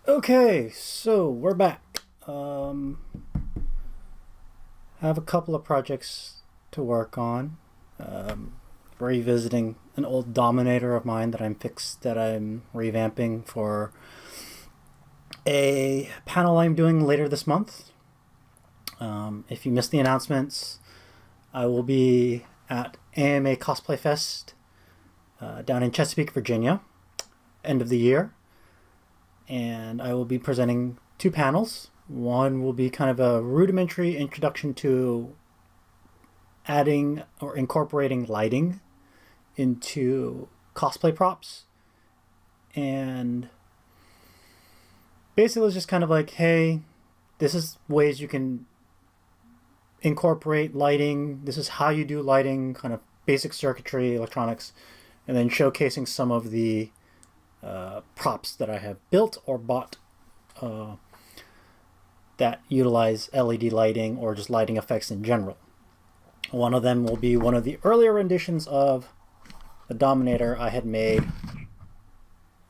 Okay, so we're back. Have a couple of projects to work on. Revisiting an old dominator of mine that I'm revamping for a panel I'm doing later this month. If you missed the announcements, I will be at AMA Cosplay Fest down in Chesapeake, Virginia, end of the year. And I will be presenting two panels. One will be kind of a rudimentary introduction to adding or incorporating lighting into cosplay props. And basically it's just kind of like, hey, this is ways you can incorporate lighting. This is how you do lighting, kind of basic circuitry, electronics, and then showcasing some of the props that I have built or bought that utilize LED lighting or just lighting effects in general. One of them will be one of the earlier renditions of the Dominator I had made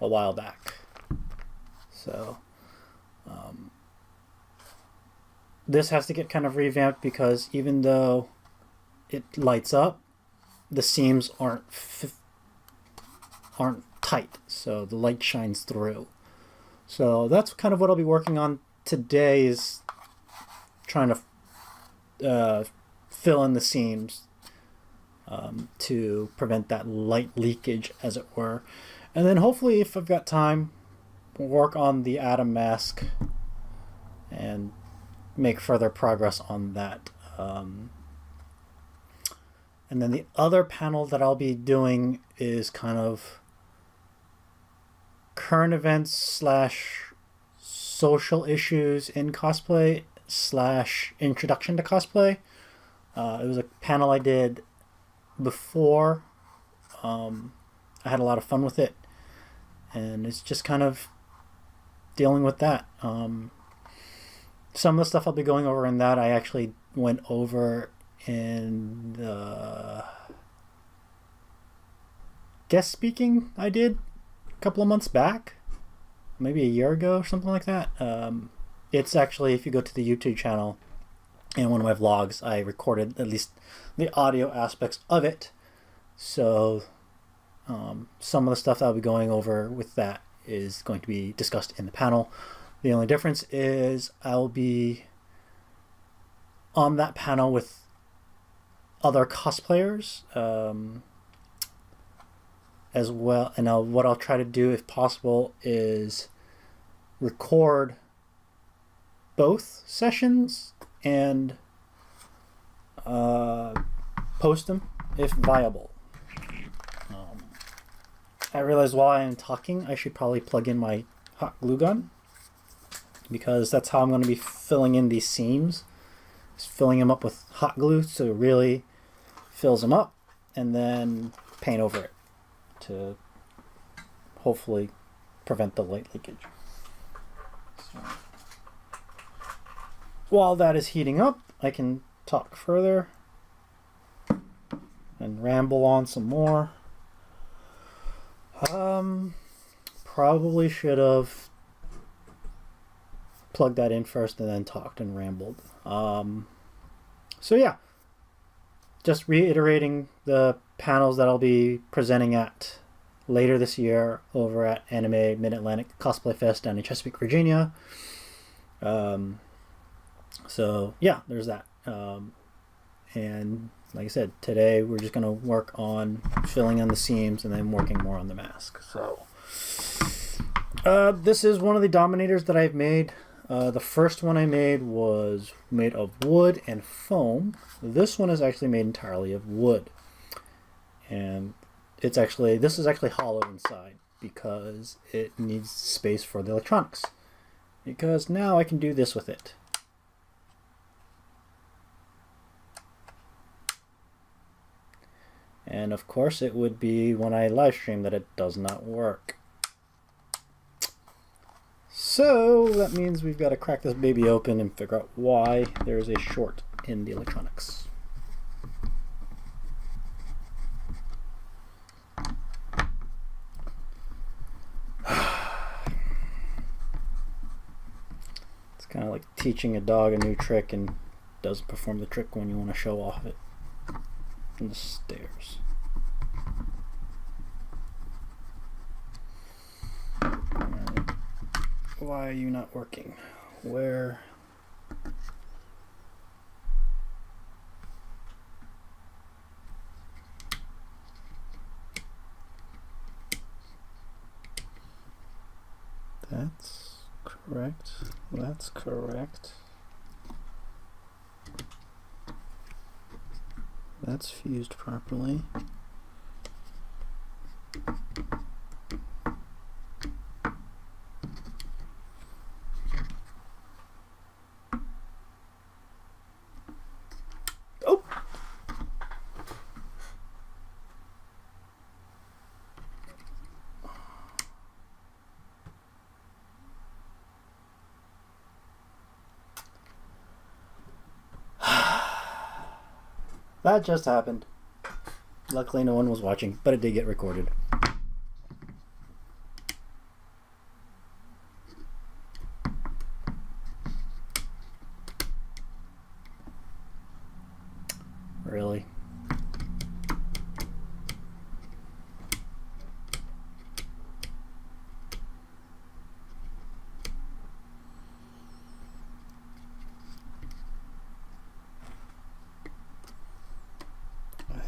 a while back. So this has to get kind of revamped because even though it lights up, the seams aren't tight, so the light shines through. So that's kind of what I'll be working on today, is trying to fill in the seams to prevent that light leakage, as it were. And then hopefully, if I've got time, we'll work on the Atom mask and make further progress on that. And then the other panel that I'll be doing is kind of current events slash social issues in cosplay slash introduction to cosplay. It was a panel I did before. I had a lot of fun with it, and it's just kind of dealing with that. Some of the stuff I'll be going over in that I actually went over in the guest speaking I did a couple of months back, maybe a year ago or something like that. It's actually, if you go to the YouTube channel, in one of my vlogs, I recorded at least the audio aspects of it. So some of the stuff I'll be going over with that is going to be discussed in the panel. The only difference is I'll be on that panel with other cosplayers as well. And what I'll try to do, if possible, is record both sessions and post them if viable. I realize while I am talking, I should probably plug in my hot glue gun, because that's how I'm going to be filling in these seams. Just filling them up with hot glue so it really fills them up, and then paint over it to hopefully prevent the light leakage. So, while that is heating up, I can talk further and ramble on some more. Probably should have plugged that in first and then talked and rambled. So yeah, just reiterating the panels that I'll be presenting at later this year over at Anime Mid-Atlantic Cosplay Fest down in Chesapeake, Virginia. So yeah, there's that. And like I said, today we're just going to work on filling in the seams and then working more on the mask. So this is one of the Dominators that I've made. The first one I made was made of wood and foam. This one is actually made entirely of wood. And this is actually hollow inside because it needs space for the electronics. Because now I can do this with it. And of course it would be when I live stream that it does not work. So that means we've got to crack this baby open and figure out why there's a short in the electronics. kind of like teaching a dog a new trick and doesn't perform the trick when you want to show off it. And the stairs. Alright. Why are you not working? Where? That's correct. That's correct. That's fused properly. Oh! That just happened. Luckily no one was watching, but it did get recorded. Really?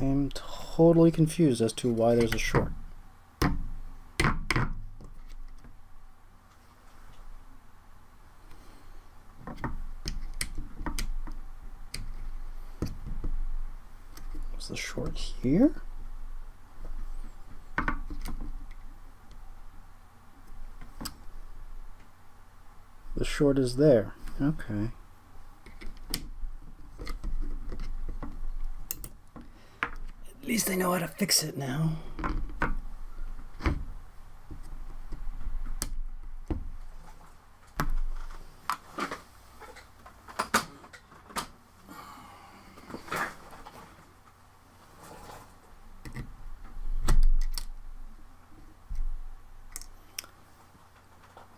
I'm totally confused as to why there's a short. Was the short here? The short is there. Okay. At least I know how to fix it now.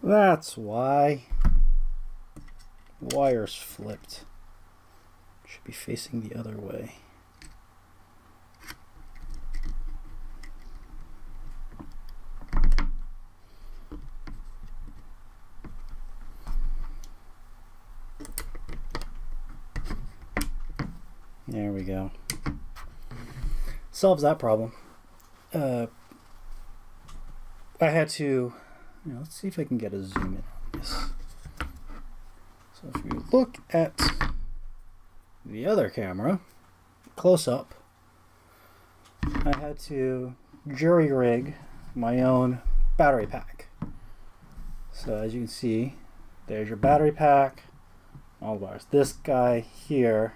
That's why. Wires flipped. Should be facing the other way. There we go. Solves that problem. I had to, let's see if I can get a zoom in on this. So if you look at the other camera, close up, I had to jury rig my own battery pack. So as you can see, there's your battery pack, all the wires. This guy here,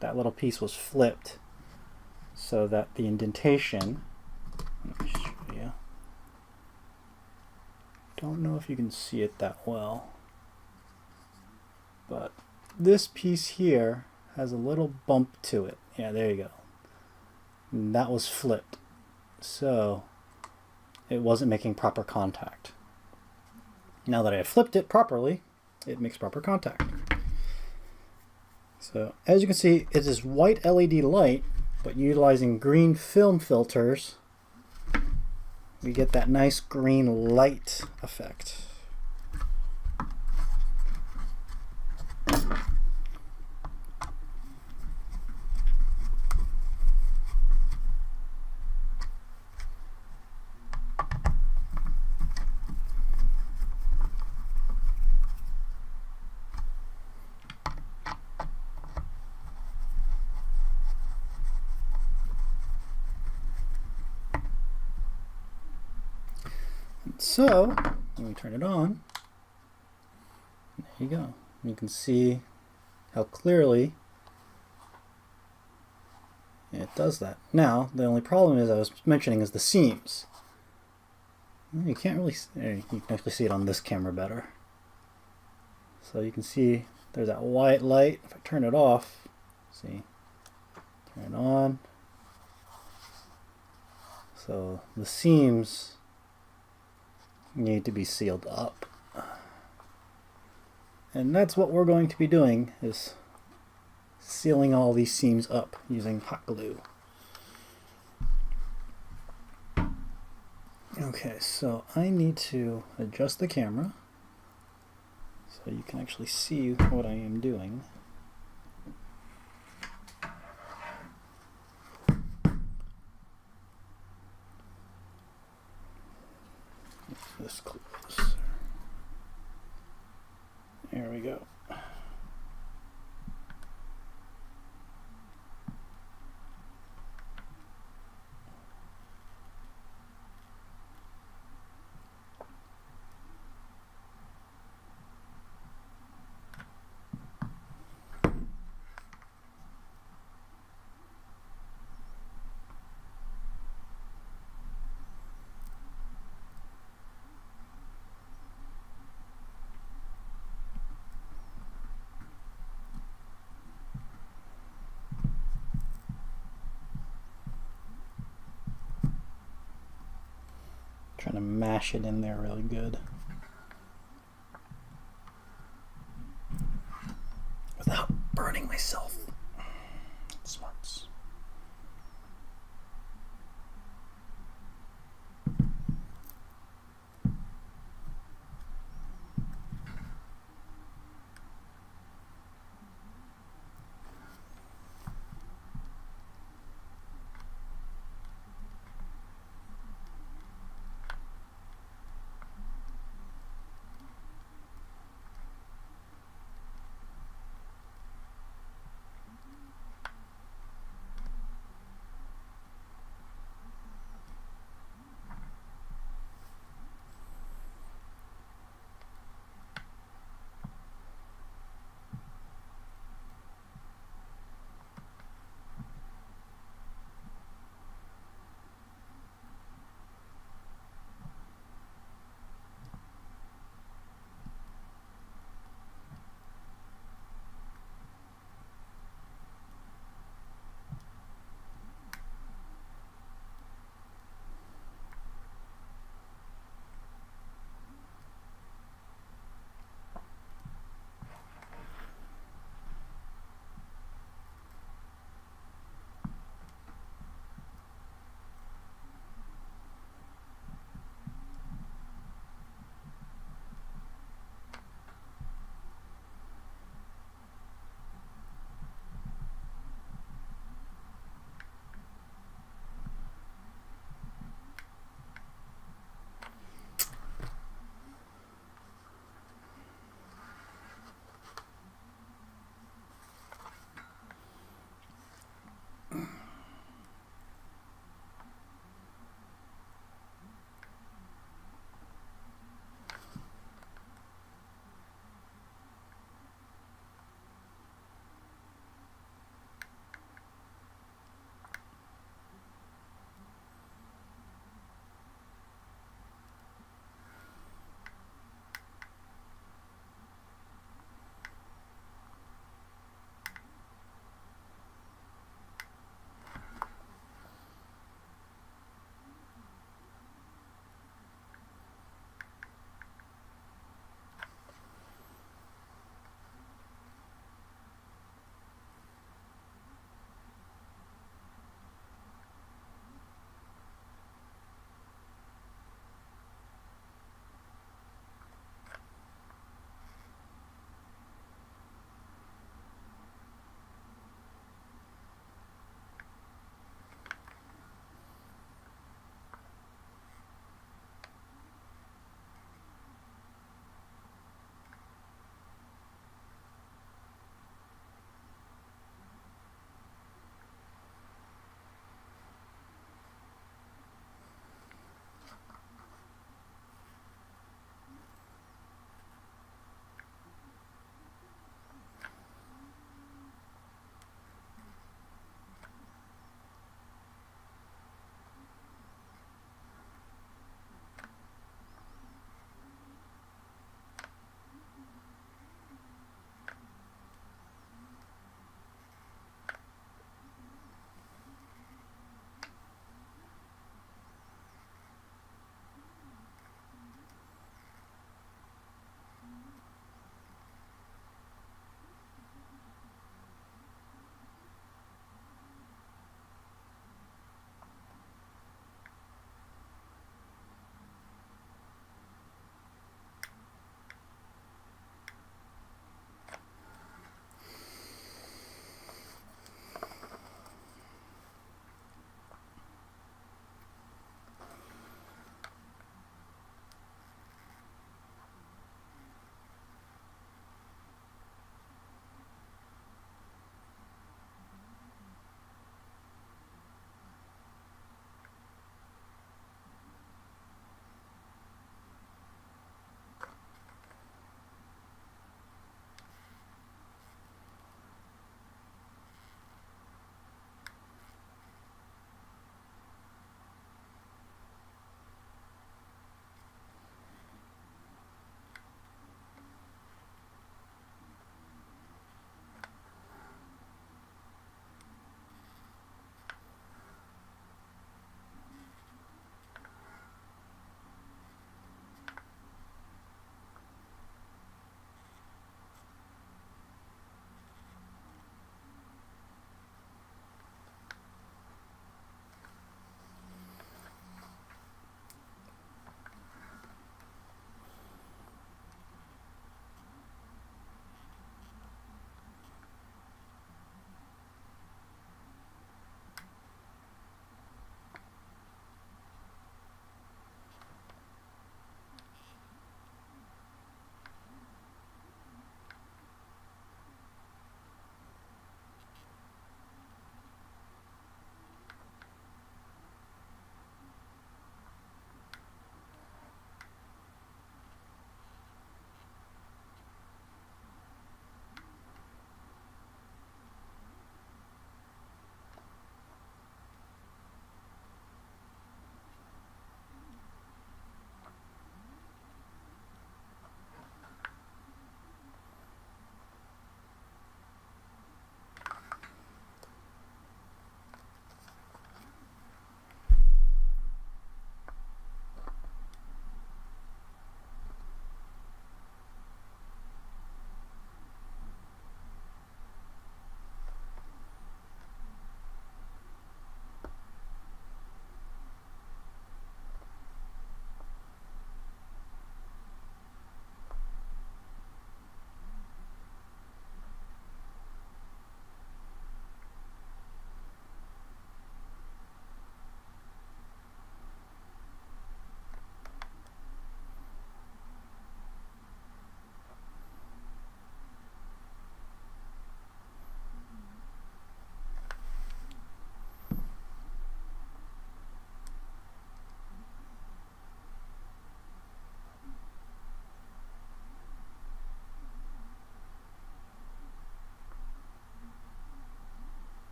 that little piece was flipped so that the indentation, let me show you. Don't know if you can see it that well, but this piece here has a little bump to it. Yeah, there you go. And that was flipped, so it wasn't making proper contact. Now that I have flipped it properly, it makes proper contact. So as you can see, it is white LED light, but utilizing green film filters, we get that nice green light effect. So, when we turn it on, there you go. You can see how clearly it does that. Now, the only problem is I was mentioning is the seams. You can't really see, you can actually see it on this camera better. So you can see there's that white light. If I turn it off, see, turn it on. So the seams need to be sealed up. And that's what we're going to be doing, is sealing all these seams up using hot glue. Okay, so I need to adjust the camera so you can actually see what I am doing. This close. There we go. Trying to mash it in there really good without burning myself. Smarts.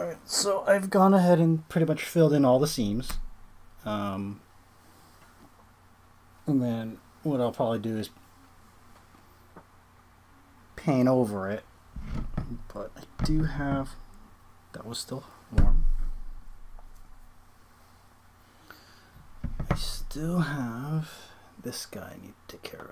Alright, so I've gone ahead and pretty much filled in all the seams. And then what I'll probably do is paint over it. But I do have... That was still warm. I still have this guy I need to take care of.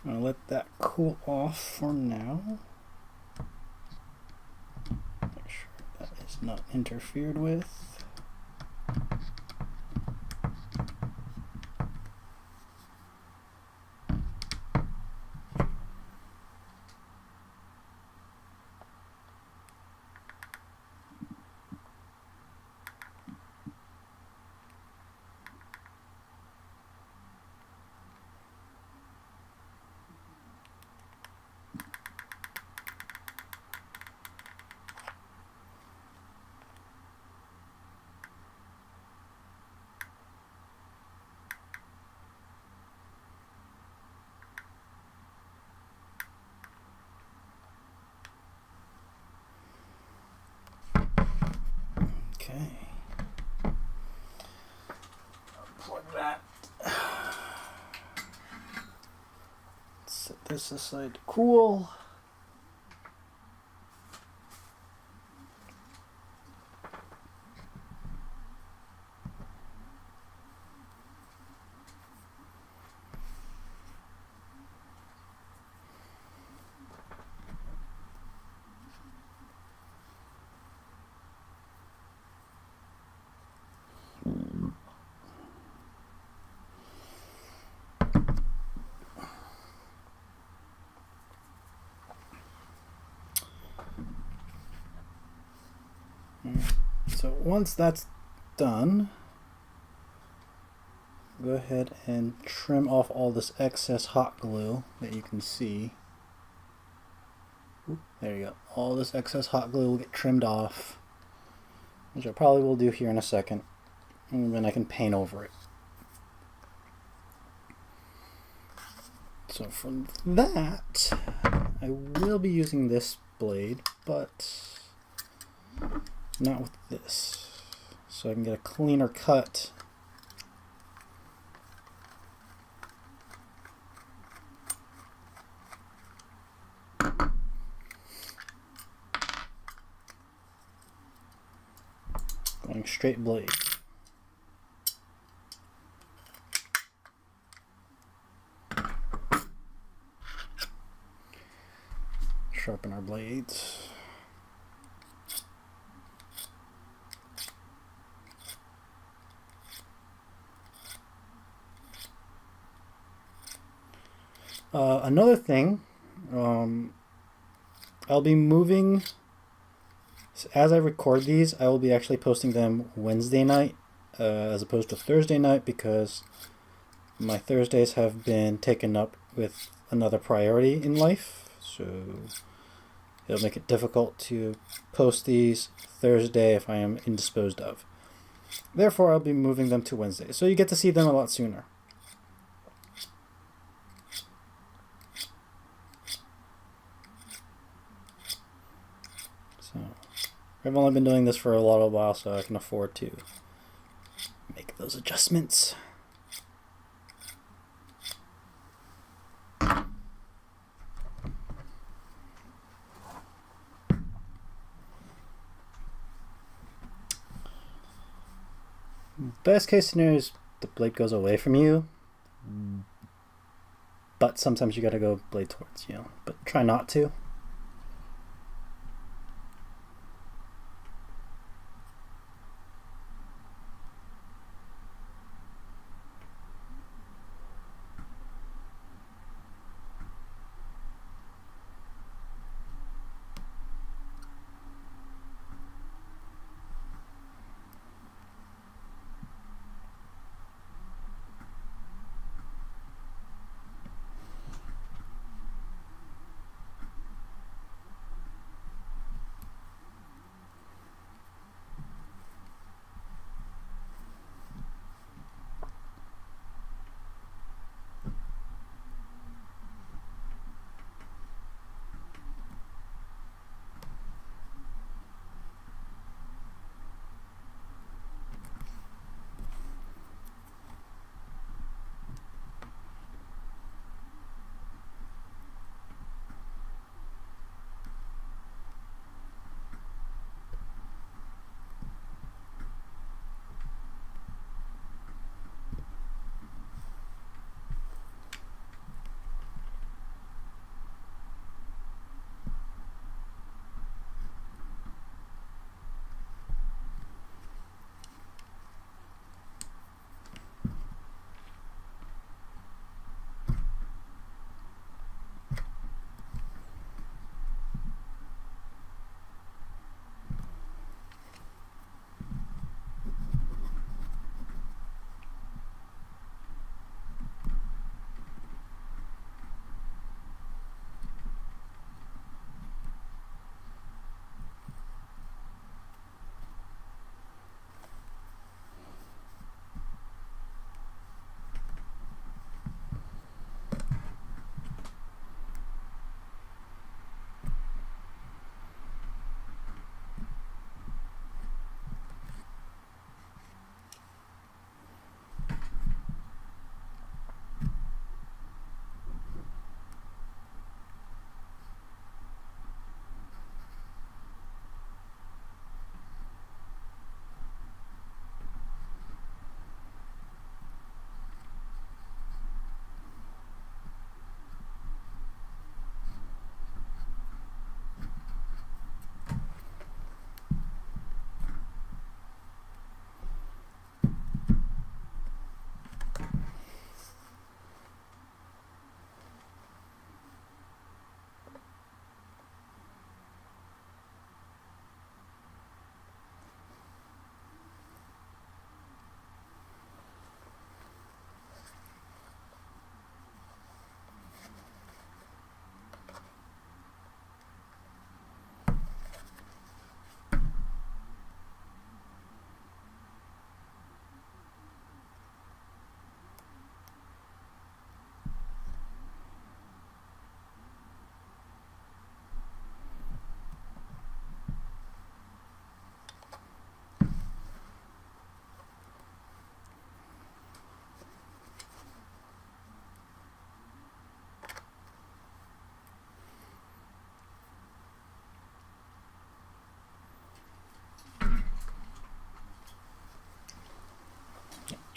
I'll let that cool off for now. Make sure that is not interfered with. Okay. Plug that. Set this aside to cool. So once that's done, go ahead and trim off all this excess hot glue that you can see. Oop, there you go. All this excess hot glue will get trimmed off, which I probably will do here in a second, and then I can paint over it. So from that, I will be using this blade, but not with this, so I can get a cleaner cut. Going straight blade. Sharpen our blades. Another thing, I'll be moving, as I record these, I will be actually posting them Wednesday night as opposed to Thursday night, because my Thursdays have been taken up with another priority in life, so it'll make it difficult to post these Thursday if I am indisposed of. Therefore, I'll be moving them to Wednesday, so you get to see them a lot sooner. I've only been doing this for a little while, so I can afford to make those adjustments. Best case scenario is the blade goes away from you, but sometimes you gotta go blade towards you, but try not to.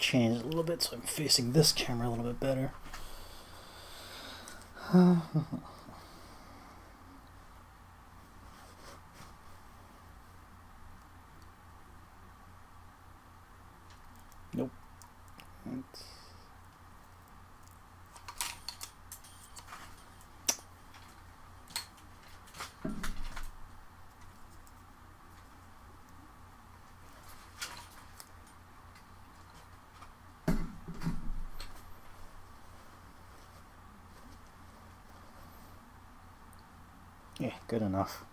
Change it a little bit so I'm facing this camera a little bit better. Nope. Yeah, good enough.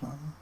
one.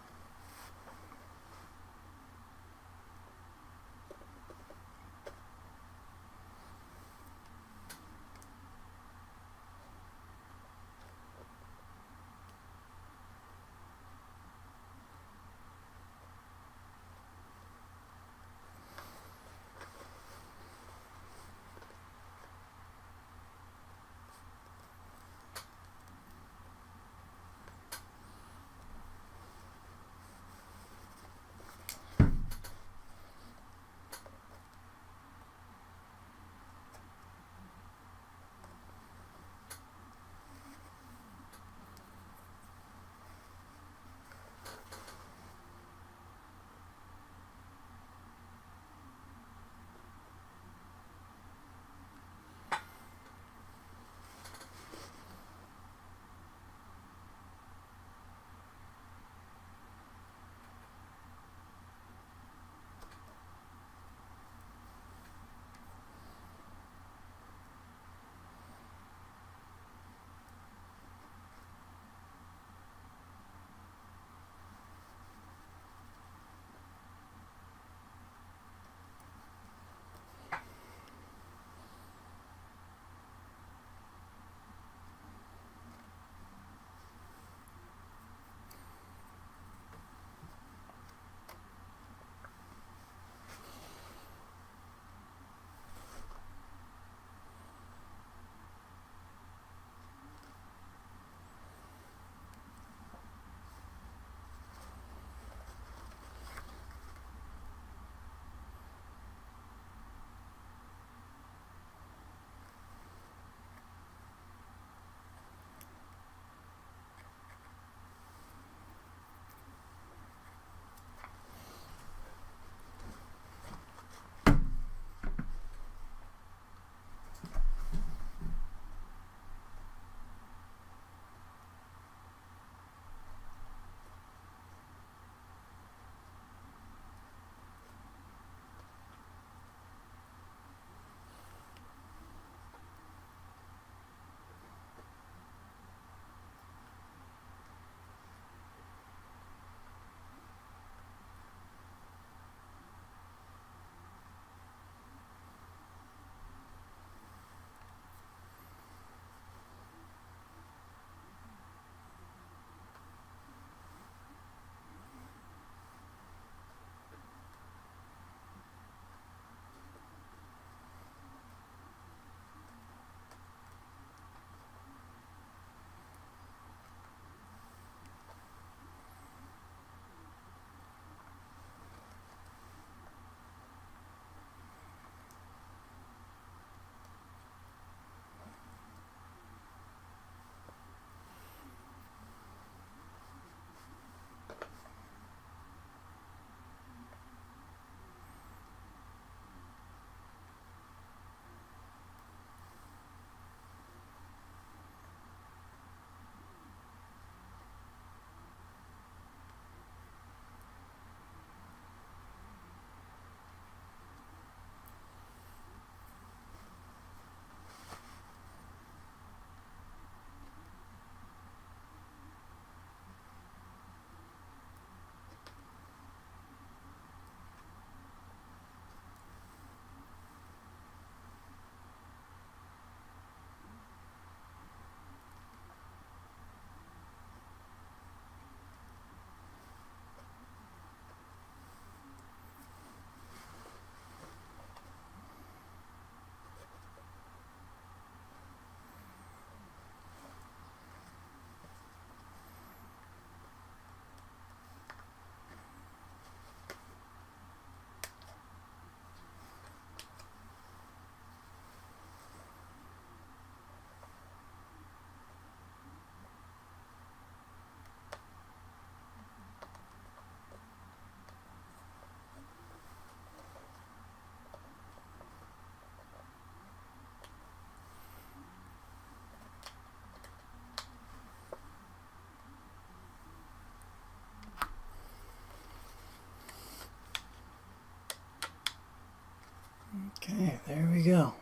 Okay, there we go.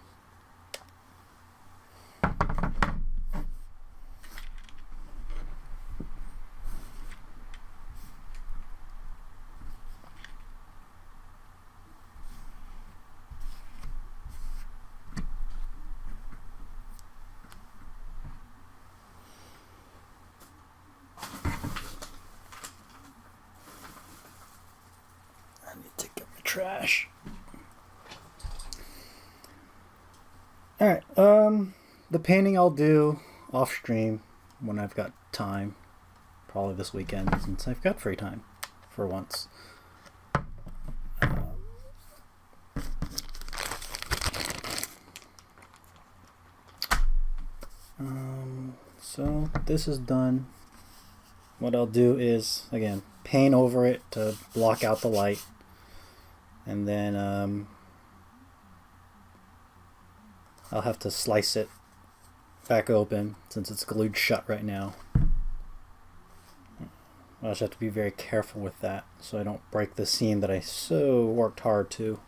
trash. Alright, the painting I'll do off stream when I've got time. Probably this weekend, since I've got free time for once. So this is done. What I'll do is, again, paint over it to block out the light, and then I'll have to slice it back open since it's glued shut right now. I just have to be very careful with that so I don't break the seam that I so worked hard to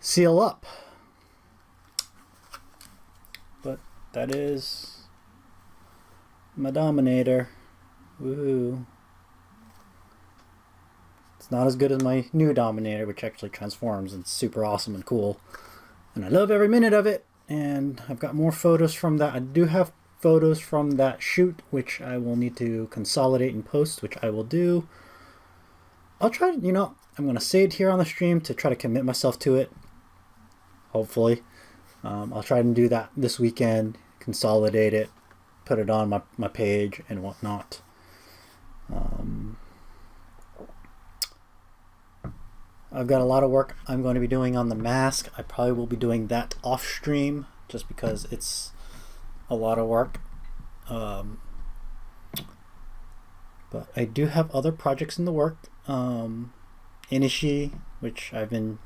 seal up. But that is my dominator. Woohoo. It's not as good as my new dominator, which actually transforms and it's super awesome and cool. And I love every minute of it. And I've got more photos from that. I do have photos from that shoot, which I will need to consolidate and post, which I will do. I'll try, I'm going to say it here on the stream to try to commit myself to it. Hopefully. I'll try and do that this weekend, consolidate it, put it on my page and whatnot. I've got a lot of work I'm going to be doing on the mask. I probably will be doing that off stream just because it's a lot of work. But I do have other projects in the work. Inishi, which I've been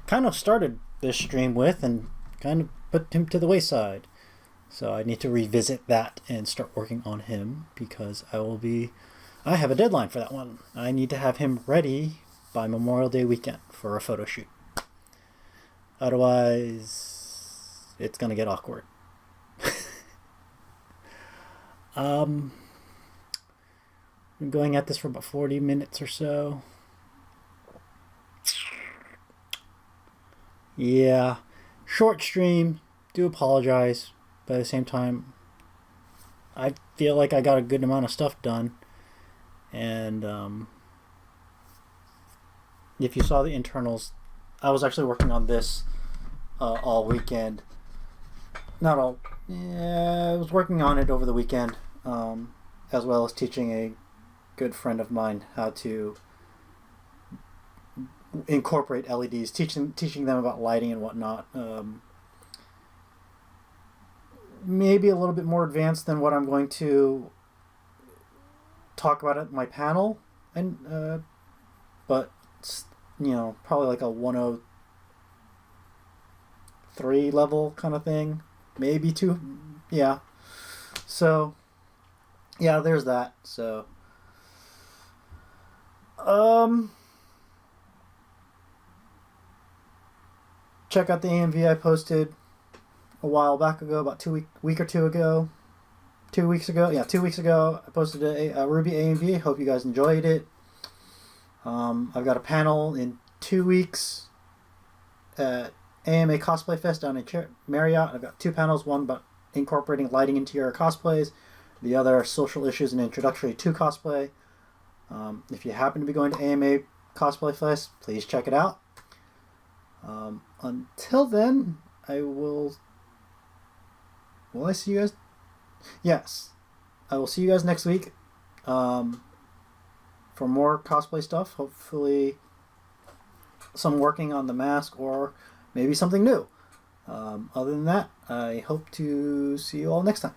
kind of started this stream with and kind of put him to the wayside. So I need to revisit that and start working on him because I have a deadline for that one. I need to have him ready by Memorial Day weekend for a photo shoot. Otherwise, it's gonna get awkward. I'm going at this for about 40 minutes or so. Yeah, short stream. Do apologize, but at the same time, I feel like I got a good amount of stuff done. And if you saw the internals, I was actually working on this all weekend. Not all. Yeah, I was working on it over the weekend, as well as teaching a good friend of mine how to incorporate LEDs, teaching them about lighting and whatnot. Maybe a little bit more advanced than what I'm going to talk about at my panel, and but probably like a 103 level kind of thing, maybe 2. Yeah. So yeah, there's that. So check out the AMV I posted a while back ago, about 2 weeks ago. I posted a RWBY AMV. Hope you guys enjoyed it. I've got a panel in 2 weeks at AMA Cosplay Fest down in Marriott. I've got 2 panels, one about incorporating lighting into your cosplays, the other social issues and introductory to cosplay. If you happen to be going to AMA Cosplay Fest, please check it out. Until then, will I see you guys? Yes. I will see you guys next week for more cosplay stuff. Hopefully some working on the mask or maybe something new. Other than that, I hope to see you all next time.